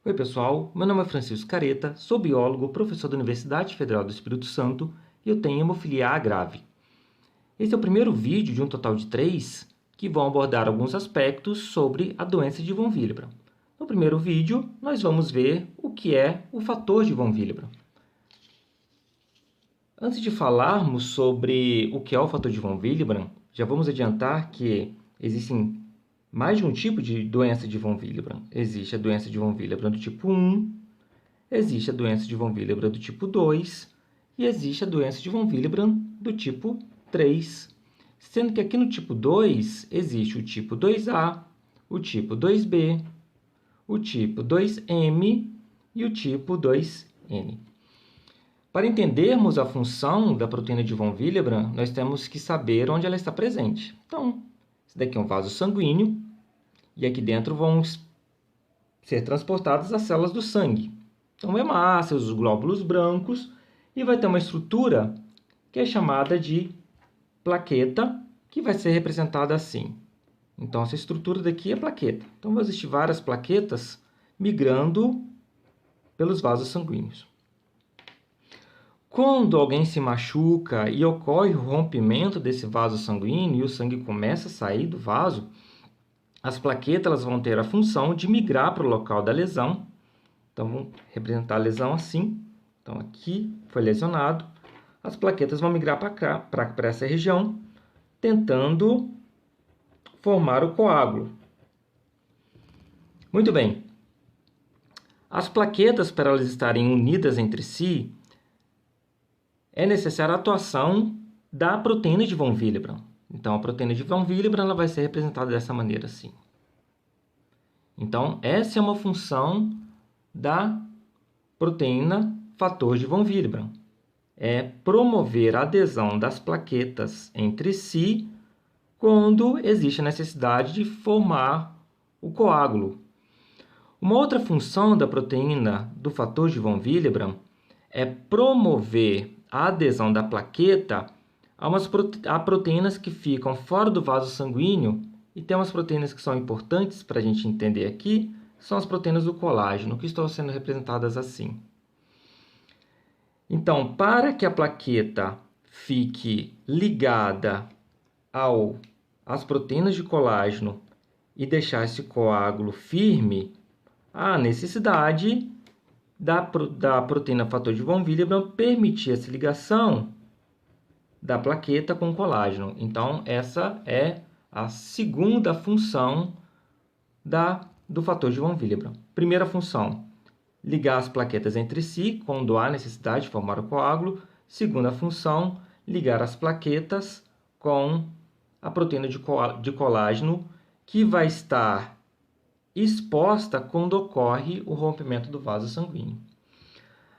Oi, pessoal. Meu nome é Francisco Careta, sou biólogo, professor da Universidade Federal do Espírito Santo e eu tenho hemofilia A grave. Esse é o primeiro vídeo de um total de 3 que vão abordar alguns aspectos sobre a doença de von Willebrand. No primeiro vídeo, nós vamos ver o que é o fator de von Willebrand. Antes de falarmos sobre o que é o fator de von Willebrand, já vamos adiantar que existem mais de um tipo de doença de von Willebrand. Existe a doença de von Willebrand do tipo 1, existe a doença de von Willebrand do tipo 2 e existe a doença de von Willebrand do tipo 3. Sendo que aqui no tipo 2 existe o tipo 2A, o tipo 2B, o tipo 2M e o tipo 2N. Para entendermos a função da proteína de von Willebrand, nós temos que saber onde ela está presente. Então, esse daqui é um vaso sanguíneo e aqui dentro vão ser transportadas as células do sangue. Então, hemácias, os glóbulos brancos, e vai ter uma estrutura que é chamada de plaqueta, que vai ser representada assim. Então, essa estrutura daqui é plaqueta. Então, vão existir várias plaquetas migrando pelos vasos sanguíneos. Quando alguém se machuca e ocorre o rompimento desse vaso sanguíneo e o sangue começa a sair do vaso, as plaquetas elas vão ter a função de migrar para o local da lesão. Então, vamos representar a lesão assim. Então, aqui foi lesionado. As plaquetas vão migrar para essa região, tentando formar o coágulo. Muito bem. As plaquetas, para elas estarem unidas entre si, é necessária a atuação da proteína de von Willebrand. Então, a proteína de von Willebrand ela vai ser representada dessa maneira assim. Então, essa é uma função da proteína fator de von Willebrand. É promover a adesão das plaquetas entre si quando existe a necessidade de formar o coágulo. Uma outra função da proteína do fator de von Willebrand é promover a adesão da plaqueta a proteínas que ficam fora do vaso sanguíneo, e tem umas proteínas que são importantes para a gente entender aqui, são as proteínas do colágeno, que estão sendo representadas assim. Então, para que a plaqueta fique ligada às proteínas de colágeno e deixar esse coágulo firme, há necessidade da proteína fator de von Willebrand permitir essa ligação da plaqueta com o colágeno. Então, essa é a segunda função do fator de von Willebrand. Primeira função, ligar as plaquetas entre si quando há necessidade de formar o coágulo. Segunda função, ligar as plaquetas com a proteína de colágeno que vai estar exposta quando ocorre o rompimento do vaso sanguíneo.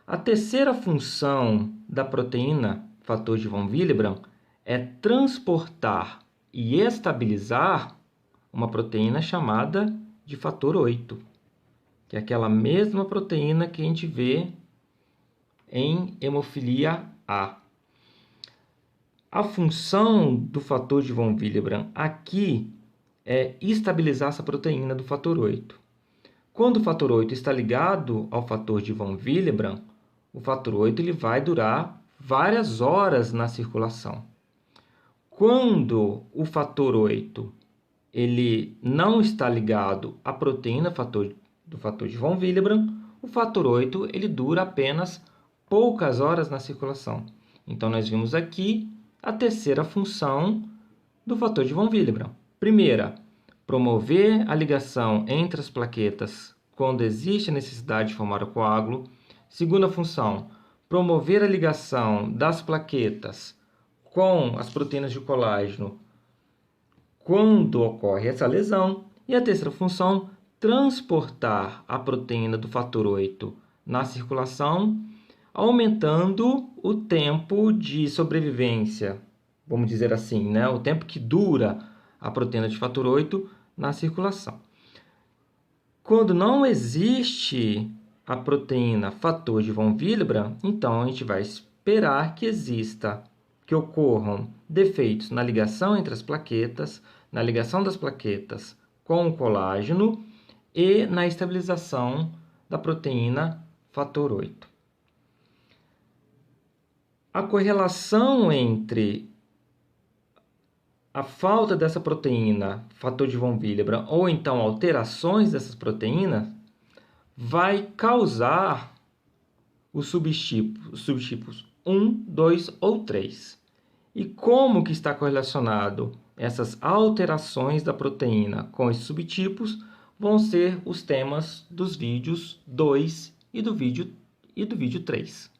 A terceira função da proteína fator de von Willebrand é transportar e estabilizar uma proteína chamada de fator 8, que é aquela mesma proteína que a gente vê em hemofilia A. A função do fator de von Willebrand aqui é estabilizar essa proteína do fator 8. Quando o fator 8 está ligado ao fator de von Willebrand, o fator 8 ele vai durar várias horas na circulação. Quando o fator 8 ele não está ligado à proteína do fator de von Willebrand, o fator 8 ele dura apenas poucas horas na circulação. Então, nós vimos aqui a terceira função do fator de von Willebrand. Primeira, promover a ligação entre as plaquetas quando existe a necessidade de formar o coágulo. Segunda função, promover a ligação das plaquetas com as proteínas de colágeno quando ocorre essa lesão. E a terceira função, transportar a proteína do fator 8 na circulação, aumentando o tempo de sobrevivência, vamos dizer assim, né? O tempo que dura a proteína de fator 8 na circulação. Quando não existe a proteína fator de von Willebrand, então a gente vai esperar que ocorram defeitos na ligação entre as plaquetas, na ligação das plaquetas com o colágeno e na estabilização da proteína fator 8. A correlação entre a falta dessa proteína, fator de von Willebrand, ou então alterações dessas proteínas, vai causar os subtipos 1, 2 ou 3. E como que está correlacionado essas alterações da proteína com esses subtipos vão ser os temas dos vídeos 2 e do vídeo 3.